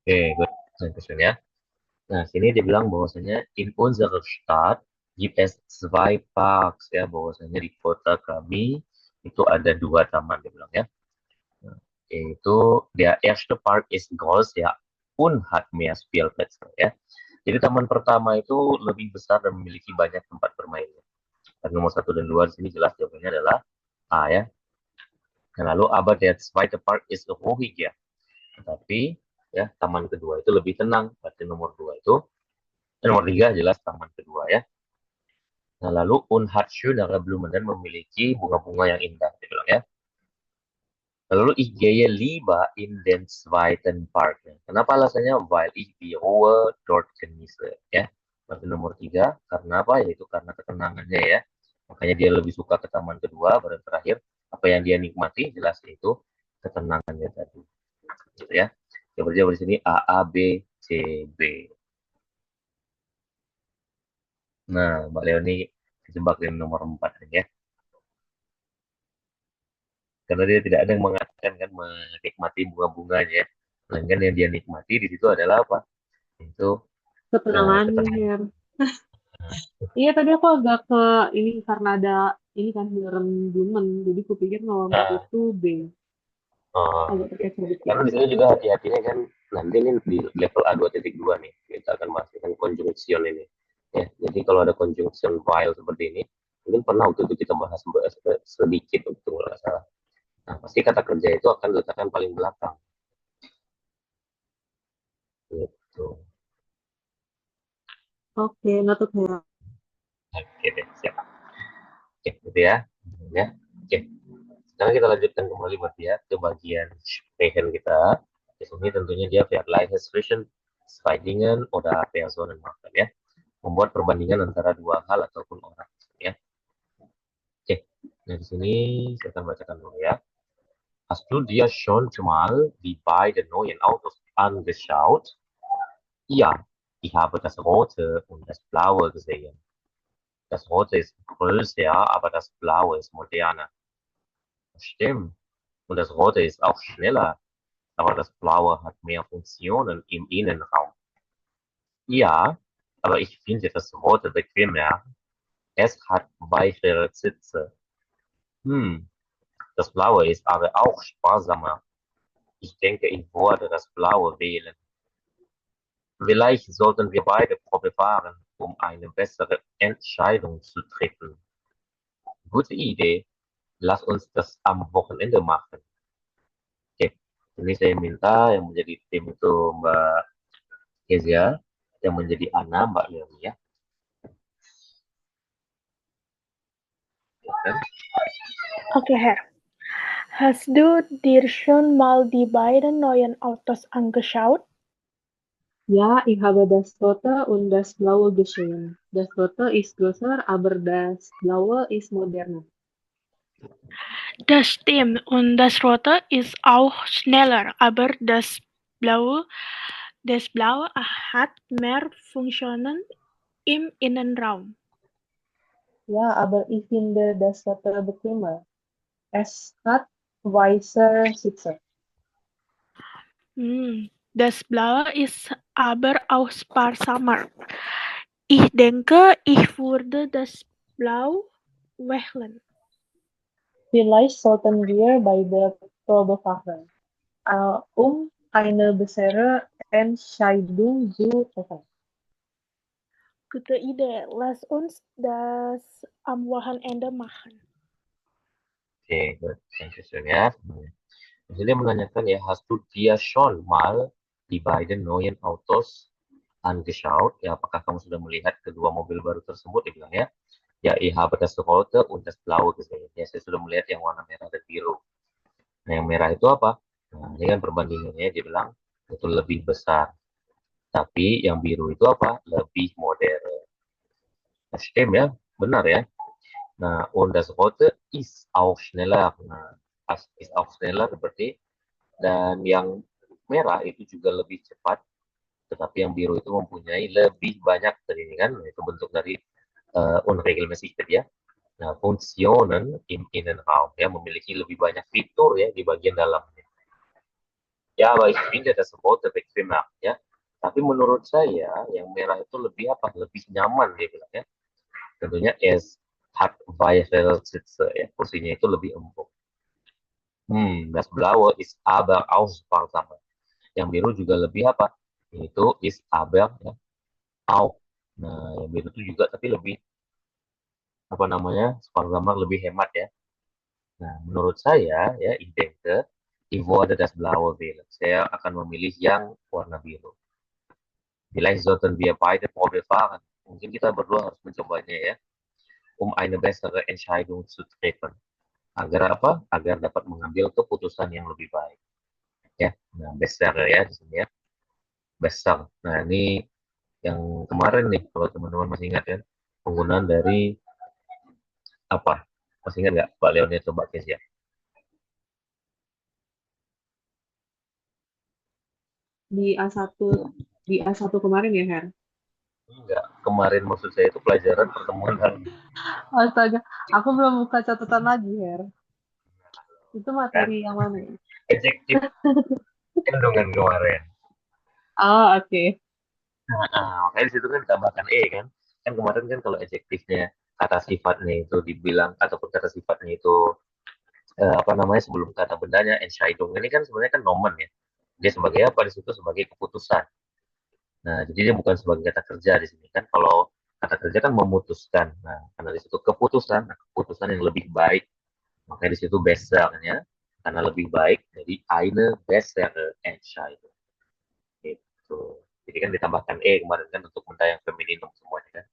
Oke, good. Question ya. Nah, sini dia bilang bahwasanya in unserer Stadt gibt es 2 Parks ya, bahwasanya di kota kami itu ada 2 taman dia bilang ya. Nah, yaitu der erste Park ist groß ya und hat mehr Spielplätze ya. Jadi taman pertama itu lebih besar dan memiliki banyak tempat bermainnya. Dan nomor 1 dan 2 di sini jelas jawabannya adalah A ya. Nah, lalu aber der zweite Park ist ruhiger. Tetapi ya taman kedua itu lebih tenang. Berarti nomor 2 itu nomor 3 jelas taman kedua ya. Nah, lalu unhat schönere Blumen dan memiliki bunga-bunga yang indah gitu loh ya. Lalu ich gehe lieber in den zweiten Park. Kenapa alasannya? Weil ich die Ruhe dort genieße ya. Berarti nomor 3 karena apa? Yaitu karena ketenangannya ya. Makanya dia lebih suka ke taman kedua. Baru terakhir apa yang dia nikmati jelas itu ketenangannya tadi. Gitu ya. Coba jawab di sini A, A, B, C, B. Nah, Mbak Leoni jebak di nomor 4 ini ya. Karena dia tidak ada yang mengatakan kan menikmati bunga-bunganya. Melainkan yang dia nikmati di situ adalah apa? Itu Ketenangannya, ketenangan. Her. Iya, tadi aku agak ke ini karena ada ini kan Blumen, jadi kupikir nomor 4 Nah, itu B. Agak oke. terkecoh dikit. Karena di sini juga hati-hatinya kan nanti ini di level A2.2 nih kita akan masukkan conjunction ini. Ya, jadi kalau ada conjunction file seperti ini, mungkin pernah waktu itu kita bahas sedikit untuk nggak salah. Nah, pasti kata kerja itu akan diletakkan paling belakang. Gitu. Oke, noted ya. Oke deh, siap. Oke, gitu ya. Ya. Oke. Sekarang kita lanjutkan kembali buat dia ke bagian sprechen kita. Di sini tentunya dia Vergleichswischen Zweidingen oder Personen machen ya. Membuat perbandingan antara dua hal ataupun orang ya. Oke. Nah, di sini saya akan bacakan dulu ya. Hast du dir schon mal die beiden neuen Autos angeschaut? Ja, ich habe das rote und das blaue gesehen. Das rote ist größer, aber das blaue ist moderner. Das stimmt. Und das rote ist auch schneller, aber das blaue hat mehr Funktionen im Innenraum. Ja, aber ich finde das rote bequemer. Es hat weichere Sitze. Hm, das blaue ist aber auch sparsamer. Ich denke, ich würde das blaue wählen. Vielleicht sollten wir beide Probe fahren, um eine bessere Entscheidung zu treffen. Gute Idee. Lass uns das am Wochenende machen. Oke, ini saya minta yang menjadi tim itu Mbak Kezia, yang menjadi Ana, Mbak Leonie ya. Oke. Okay, Herr. Hast du dir schon mal die beiden neuen Autos angeschaut? Ja, ich habe das rote und das blaue gesehen. Das rote ist größer, aber das blaue ist moderner. Das stimmt, und das Rote ist auch schneller, aber das Blaue hat mehr Funktionen im Innenraum. Ja, aber ich finde das rote bequemer. Es hat weiße Sitze. Das Blaue ist aber auch sparsamer. Ich denke, ich würde das Blau wählen. Vielleicht sollten wir beide Probe fahren, um eine bessere Entscheidung zu treffen. Gute Idee. Lass uns das am Wochenende machen. Oke, good. Thank you, schön ya. Jadi dia menanyakan ya, hast du dir schon mal die beiden neuen Autos angeschaut? Ya, apakah kamu sudah melihat kedua mobil baru tersebut? Dia bilang ya. Ya, ich habe das rote und das blaue gesehen. Ya, saya sudah melihat yang warna merah dan biru. Nah, yang merah itu apa? Nah, ini kan perbandingannya dia bilang itu lebih besar. Tapi yang biru itu apa? Lebih modern. Das stimmt ya, benar ya. Nah, und das rote ist auch schneller. Nah, ist auch schneller berarti. Dan yang merah itu juga lebih cepat. Tetapi yang biru itu mempunyai lebih banyak tadi ini kan. Itu bentuk dari unregelmäßig ya. Nah, Funktionen im Innenraum ya memiliki lebih banyak fitur ya di bagian dalamnya. Ya, aber ich finde das rote bequemer ya. Tapi menurut saya yang merah itu lebih apa? Lebih nyaman dia bilang ya. Tentunya es hat weitere Sitze ya. Kursinya itu lebih empuk. Das blaue ist aber auch sparsamer. Yang biru juga lebih apa? Itu is aber ya. Auch. Nah, yang biru itu juga tapi lebih apa namanya? Sparsamer lebih hemat ya. Nah, menurut saya ya ich denke, ich würde das blaue wählen. Saya akan memilih yang warna biru. Vielleicht sollten wir beide Probe fahren. Mungkin kita berdua harus mencobanya ya, um eine bessere Entscheidung zu treffen. Agar apa? Agar dapat mengambil keputusan yang lebih baik. Ya, nah besar ya di sini ya, besar. Nah ini yang kemarin nih, kalau teman-teman masih ingat ya, penggunaan dari apa? Masih ingat nggak, Pak Leon itu Mbak Kes ya? di A1 di A1 kemarin ya, Her? Enggak, kemarin maksud saya itu pelajaran pertemuan hari Astaga, aku belum buka catatan lagi, Her. Itu kan, materi yang mana ya? adjektif kandungan kemarin. Ah, oke. Makanya di situ kan ditambahkan e kan. Kan kemarin kan kalau adjektifnya kata sifatnya itu dibilang ataupun kata sifatnya itu apa namanya sebelum kata bendanya Entscheidung ini kan sebenarnya kan nomen ya. Dia sebagai apa di situ sebagai keputusan. Nah, jadi dia bukan sebagai kata kerja di sini kan. Kalau kata kerja kan memutuskan. Nah, karena di situ keputusan, nah, keputusan yang lebih baik. Makanya di situ bessernya karena lebih baik. Jadi eine bessere Entscheidung. Gitu. Jadi kan ditambahkan e kemarin kan untuk benda yang femininum semuanya kan.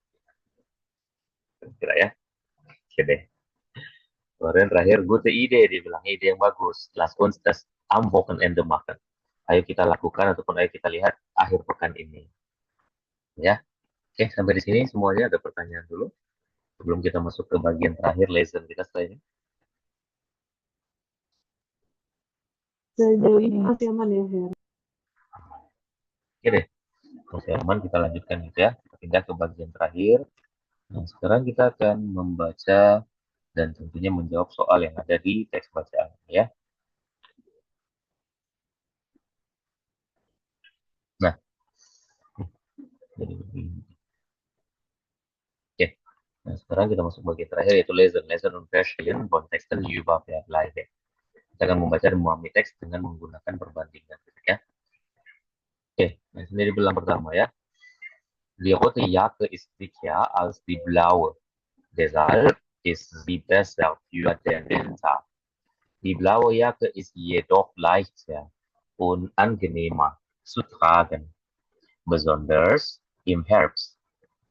Kira ya. Oke deh. Kemudian terakhir gute ide, dia bilang ide yang bagus. Lass uns das am Wochenende machen. Ayo kita lakukan ataupun ayo kita lihat akhir pekan ini. Ya, oke sampai di sini semuanya ada pertanyaan dulu sebelum kita masuk ke bagian terakhir lesson kita setelah ini. Sejauh ini masih aman ya, Her? Oke deh, masih aman kita lanjutkan gitu ya. Kita pindah ke bagian terakhir. Nah, sekarang kita akan membaca dan tentunya menjawab soal yang ada di teks bacaan ya. Nah, jadi oke. Nah, sekarang kita masuk bagian terakhir yaitu lesson. Lesson on version konteksten über Vergleiche. Kita akan membaca dan memahami teks dengan menggunakan perbandingan ya. Oke, nah sini dibilang pertama ya. Die rote Jacke ist dicker als die blaue. Deshalb ist sie besser für den Winter. Die blaue Jacke ist jedoch leichter und angenehmer zu tragen, besonders im Herbst.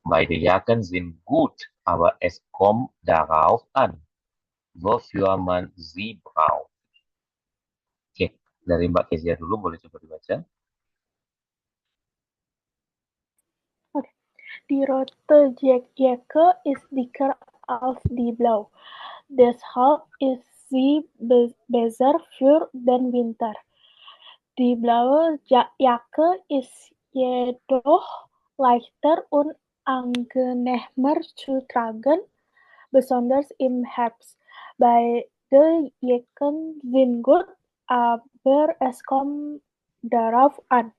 Beide Jacken sind gut, aber es kommt darauf an, wofür man sie braucht. Oke, dari Mbak Kezia dulu boleh coba dibaca. Okay. Die rote Jacke ist dicker als die blaue. Deshalb ist sie besser für den Winter. Die blaue Jacke ist jedoch leichter und angenehmer zu tragen, besonders im Herbst. Beide Jacken sind gut, aber es kommt darauf an,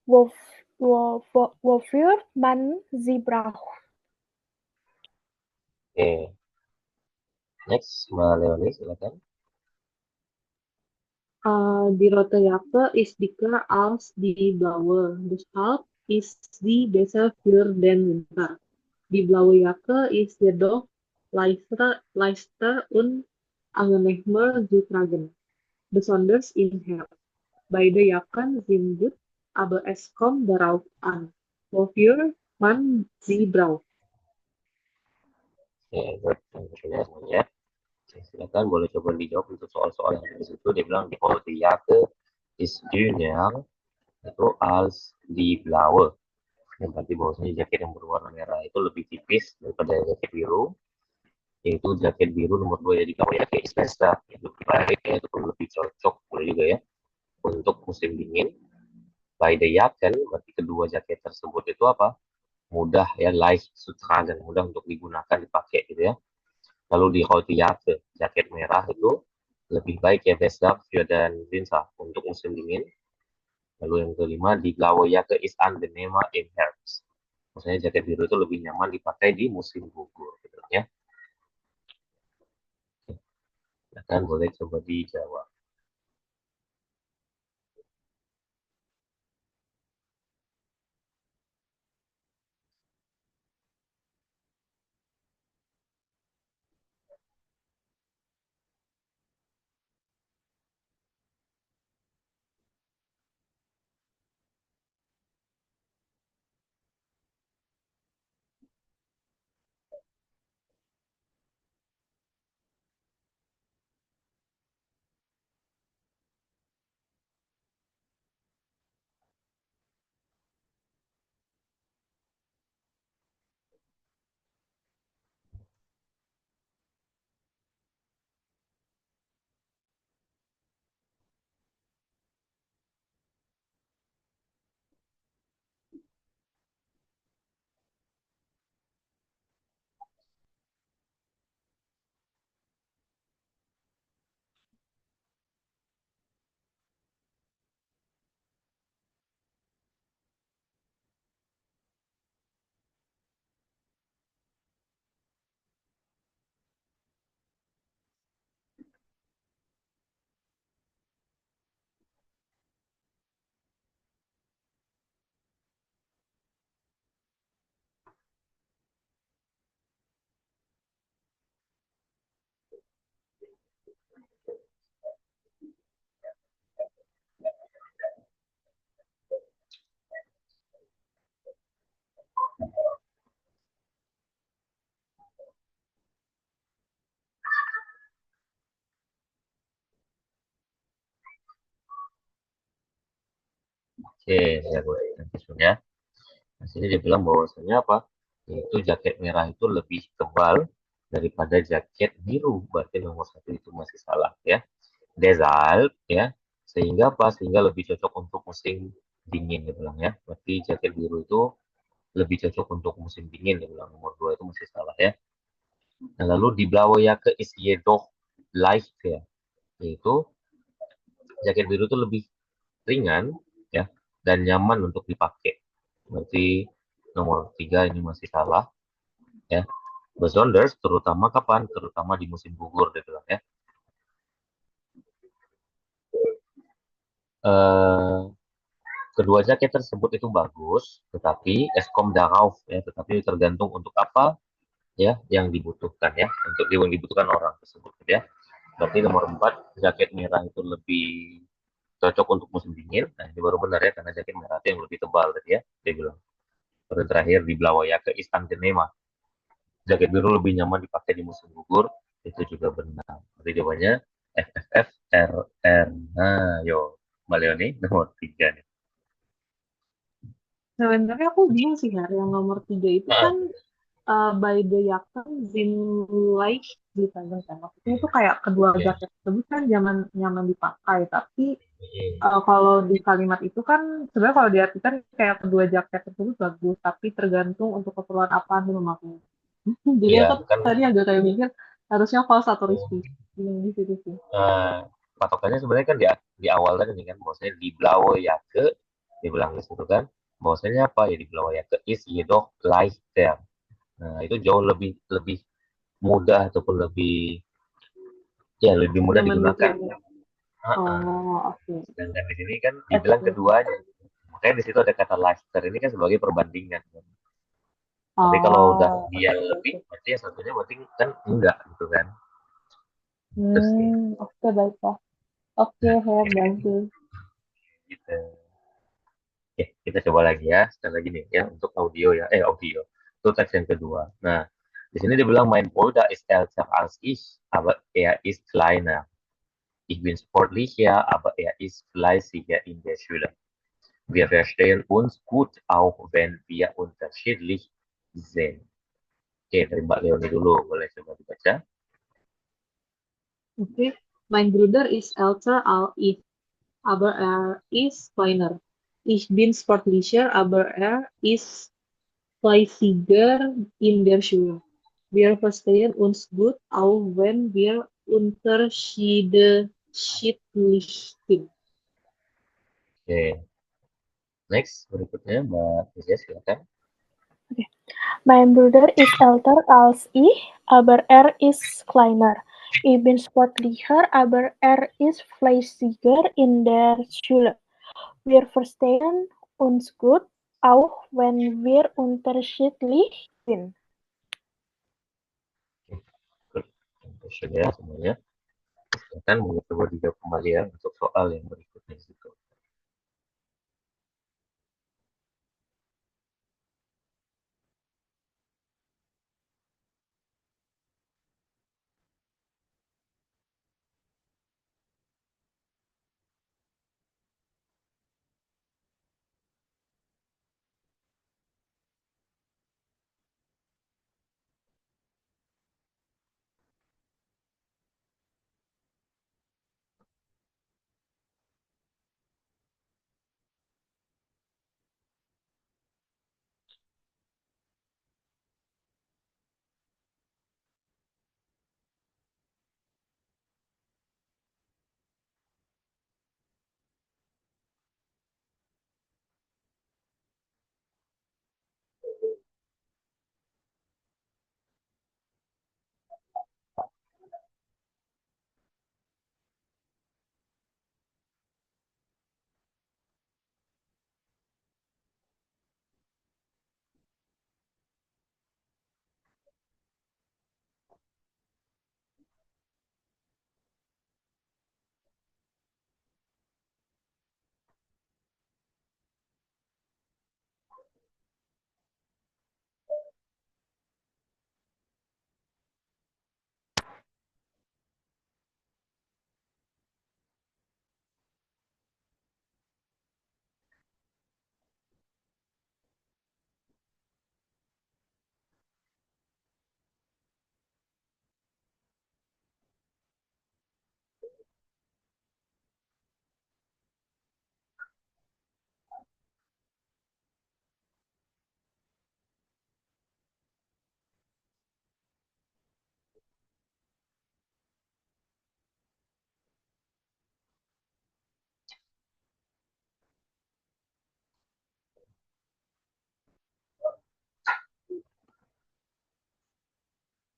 wofür man sie braucht. Oke, next Mbak Leonie silakan. Die rote Jacke ist dicker als die blaue. Deshalb ist sie besser für den Winter. Die blaue Jacke ist jedoch leichter und angenehmer zu tragen, besonders im Herbst. Beide Jacken sind gut, aber es kommt darauf an, wofür man sie braucht. Oke, buat yang ketiga semuanya. Silakan boleh coba dijawab untuk soal-soal yang ada di situ. Dia bilang di rote Jacke ist dünner itu als die blaue. Yang berarti bahwasanya jaket yang berwarna merah itu lebih tipis daripada jaket biru. Yaitu jaket biru nomor 2 ya di kamu ya kayak Spesta yang lebih baik ya itu lebih cocok boleh juga ya untuk musim dingin. By the Yaken berarti kedua jaket tersebut itu apa? Mudah ya leicht zu tragen, mudah untuk digunakan dipakai gitu ya. Lalu di Haute jaket merah itu lebih baik ya besser für den Winter untuk musim dingin. Lalu yang kelima di Blaue Jacke ist angenehmer im Herbst. Maksudnya jaket biru itu lebih nyaman dipakai di musim gugur gitu ya. Silakan boleh coba dijawab. Oke, ya gue nanti ya. Nah, sini dia bilang bahwasanya apa? Yaitu jaket merah itu lebih tebal daripada jaket biru. Berarti nomor satu itu masih salah ya. Deshalb ya, sehingga apa? Sehingga lebih cocok untuk musim dingin dia bilang ya. Berarti jaket biru itu lebih cocok untuk musim dingin dia bilang. Nomor dua itu masih salah ya. Nah, lalu di blaue Jacke ist jedoch leichter. Yaitu jaket biru itu lebih ringan ya dan nyaman untuk dipakai. Berarti nomor tiga ini masih salah ya. Besonders terutama kapan? Terutama di musim gugur dia bilang ya. Eh, kedua jaket tersebut itu bagus, tetapi eskom darauf ya, tetapi tergantung untuk apa ya yang dibutuhkan ya, untuk yang dibutuhkan orang tersebut ya. Berarti nomor 4 jaket merah itu lebih cocok untuk musim dingin. Nah, ini baru benar ya karena jaket merah itu yang lebih tebal tadi ya, dia bilang. Terus terakhir di Blauaya ke Istantenema. Jaket biru lebih nyaman dipakai di musim gugur, itu juga benar. Berarti jawabannya FFF RR. Nah, yo, Mbak Leoni nomor 3 nih. Sebenarnya aku bingung sih, Har. Yang nomor 3 itu Ah, kan by the Yakan Zinlight Design kan. Maksudnya itu kayak kedua oke. jaket tersebut kan nyaman nyaman dipakai, tapi Hmm. kalau di kalimat itu kan sebenarnya kalau diartikan kayak kedua jaket tersebut bagus, tapi tergantung untuk keperluan apa nih memakai. Jadi Iya, aku kan tadi agak kayak mikir harusnya false atau risky. Di situ sih. eh, patokannya sebenarnya kan di awal tadi nih kan, bahwasanya di Blaue Jacke, dibilang di situ kan, bahwasanya apa ya di Blaue Jacke is jedoch leichter. Nah, itu jauh lebih lebih mudah ataupun lebih ya lebih mudah Nyaman digunakan. dipakai. Heeh. Oh, oke. Sedangkan di sini kan dibilang Oke. keduanya. Makanya di situ ada kata leichter ini kan sebagai perbandingan. Tapi kalau udah Oh, dia oke, lebih, oke. berarti yang satunya berarti kan enggak gitu kan. Terus sih. Oke, baiklah. Oke, Her, bagus. Gitu. Oke, kita coba lagi ya. Sekali lagi nih ya untuk audio ya. Audio. Itu teks yang kedua. Nah, di sini dia bilang mein Bruder ist älter als ich, aber er ist kleiner. Ich bin sportlicher, aber er ist fleißiger in der Schule. Wir verstehen uns gut, auch wenn wir unterschiedlich sind. Oke, dari Mbak Leoni dulu. Boleh coba dibaca? Okay. Mein Bruder ist älter als ich, aber er ist kleiner. Ich bin sportlicher, aber er ist fleißiger in der Schule. Wir verstehen uns gut, auch wenn wir unterschiedlich sind. Oke. Next, berikutnya Mbak Rizia silakan. Mein Bruder ist älter als ich, aber er ist kleiner. Ich bin sportlicher, aber er ist fleißiger in der Schule. Wir verstehen uns gut, auch wenn wir unterschiedlich sind. Good. Sudah semuanya. Silakan mau coba dijawab kembali ya untuk soal yang berikutnya gitu.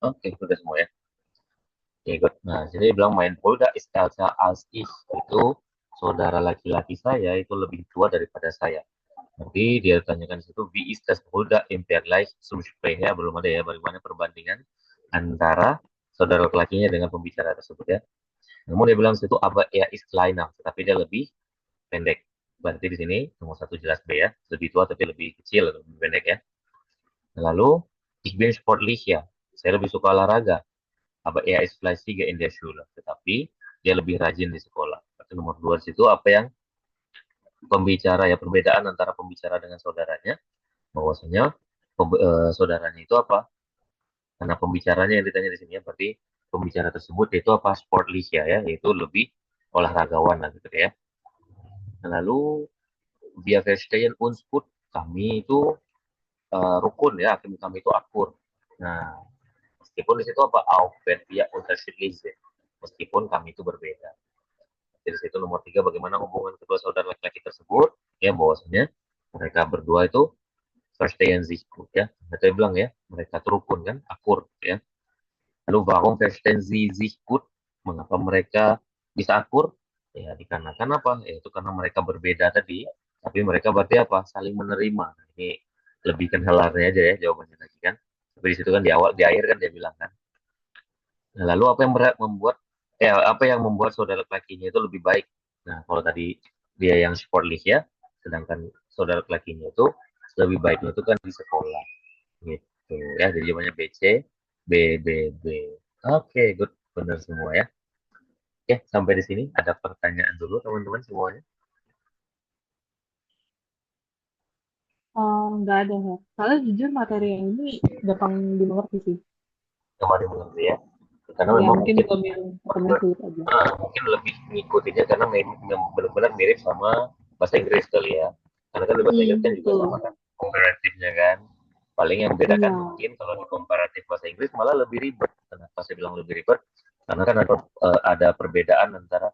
Oke, udah semua ya. Oke, good. Nah, jadi dia bilang mein Bruder ist älter als ich. Itu saudara laki-laki saya itu lebih tua daripada saya. Nanti dia tanyakan di situ, wie ist das Bruder im Vergleich zum Sprecher? Belum ada ya, bagaimana perbandingan antara saudara laki-lakinya dengan pembicara tersebut ya. Namun dia bilang di situ, aber er ist kleiner, tetapi dia lebih pendek. Berarti di sini nomor satu jelas B ya, lebih tua tapi lebih kecil, lebih pendek ya. Lalu, ich bin sportlicher, saya lebih suka olahraga. Aber er ist fleißiger in der Schule, tetapi dia lebih rajin di sekolah. Berarti nomor dua di situ apa yang pembicara ya, perbedaan antara pembicara dengan saudaranya, bahwasanya saudaranya itu apa? Karena pembicaranya yang ditanya di sini ya, berarti pembicara tersebut itu apa? Sportlicher ya, yaitu lebih olahragawan lah gitu ya. Lalu wir verstehen uns gut, kami itu rukun ya, kami itu akur. Nah, meskipun di situ apa? Auch wenn wir unterschiedlich sind, meskipun kami itu berbeda. Jadi situ nomor tiga, bagaimana hubungan kedua saudara laki-laki tersebut, ya bahwasanya mereka berdua itu verstehen sich gut ya. Saya bilang ya, mereka rukun kan, akur ya. Lalu warum verstehen sie sich gut? Mengapa mereka bisa akur? Ya dikarenakan apa? Yaitu karena mereka berbeda tadi, tapi mereka berarti apa? Saling menerima. Ini lebih kenhalarnya aja ya jawabannya tadi kan. Tapi di situ kan di awal, di akhir kan dia bilang kan. Nah, lalu apa yang membuat saudara laki-lakinya itu lebih baik? Nah, kalau tadi dia yang sportlich ya, sedangkan saudara laki-lakinya itu lebih baiknya itu kan di sekolah. Gitu ya. Jadi jawabannya B C, B B B. Oke, good. Benar semua ya. Oke, sampai di sini ada pertanyaan dulu teman-teman semuanya. Nggak ada ya. Soalnya jujur materi yang ini gampang dimengerti sih. Kemarin mengerti ya. Karena Ya memang mungkin mungkin belum yang ketemu sulit aja. mungkin lebih ngikutinnya karena benar-benar mirip sama bahasa Inggris kali ya. Karena kan di bahasa Inggris kan juga Betul. sama kan komparatifnya kan. Paling yang membedakan Iya. mungkin kalau di komparatif bahasa Inggris malah lebih ribet. Kenapa saya bilang lebih ribet? Karena kan ada perbedaan antara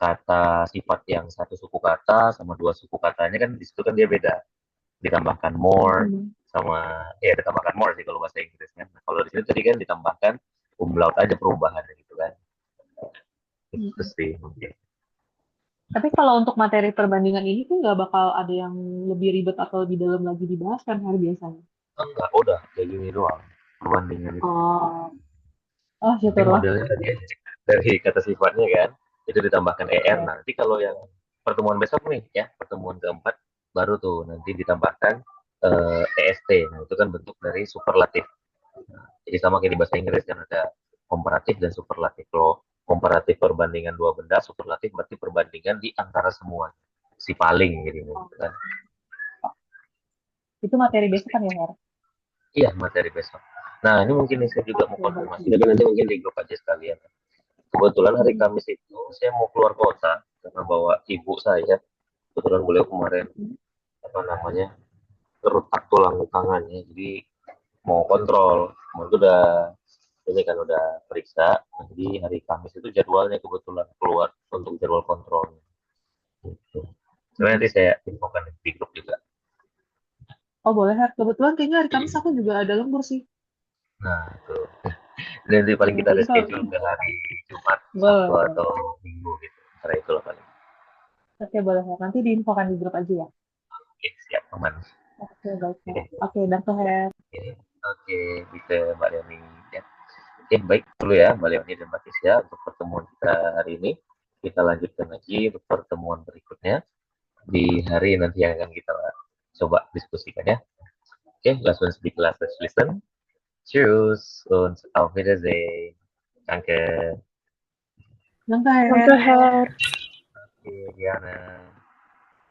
kata sifat yang satu suku kata sama dua suku katanya kan di situ kan dia beda. Ditambahkan more sama ya ditambahkan more sih kalau bahasa Inggris kan. Nah, kalau di sini tadi kan ditambahkan umlaut aja perubahannya gitu kan. Itu sih mungkin. Tapi kalau untuk materi perbandingan ini tuh nggak bakal ada yang lebih ribet atau lebih dalam lagi dibahas kan hari biasanya. Enggak, udah kayak gini doang perbandingan itu. Oh, Nanti syukurlah. modelnya tadi dari kata sifatnya kan itu ditambahkan er. Ya. Nanti kalau yang pertemuan besok nih ya, pertemuan keempat baru tuh nanti ditambahkan est. Nah, itu kan bentuk dari superlatif. Jadi sama kayak di bahasa Inggris kan ada komparatif dan superlatif. Kalau komparatif perbandingan dua benda, superlatif berarti perbandingan di antara semua. Si paling gitu kan. Itu materi besok kan ya, Her? Iya, materi besok. Nah, ini mungkin saya juga mau konfirmasi, tapi nanti mungkin di grup aja sekalian. Kebetulan hari Kamis itu saya mau keluar kota karena bawa ibu saya. Kebetulan beliau kemarin apa namanya retak tulang tangannya, jadi mau kontrol. Itu udah ini kan udah periksa. Jadi hari Kamis itu jadwalnya kebetulan keluar untuk jadwal kontrolnya. Gitu. Sebenarnya nanti saya infokan di grup juga. Oh boleh, Her. Kebetulan kayaknya hari Kamis aku juga ada lembur sih. Nah, itu. Nanti paling kita ada Jadi kalau schedule ke hari Jumat, Sabtu boleh. atau Minggu gitu. Karena itu lah paling. Oke, boleh, Her. Nanti diinfokan di grup aja ya. Oke, siap aman. Oke, baik, Her. Oke, Oke, dan tuh, Her. oke, bisa Mbak Leoni. Ya. Oke, baik dulu ya Mbak Leoni dan Mbak Tisya untuk pertemuan kita hari ini. Kita lanjutkan lagi untuk pertemuan berikutnya di hari nanti yang akan kita coba diskusikan ya. Oke, last one speak, last listen. Tschüss und auf Wiedersehen. Danke. Dan tuh, Her. Danke, Herr. Oke, Diana.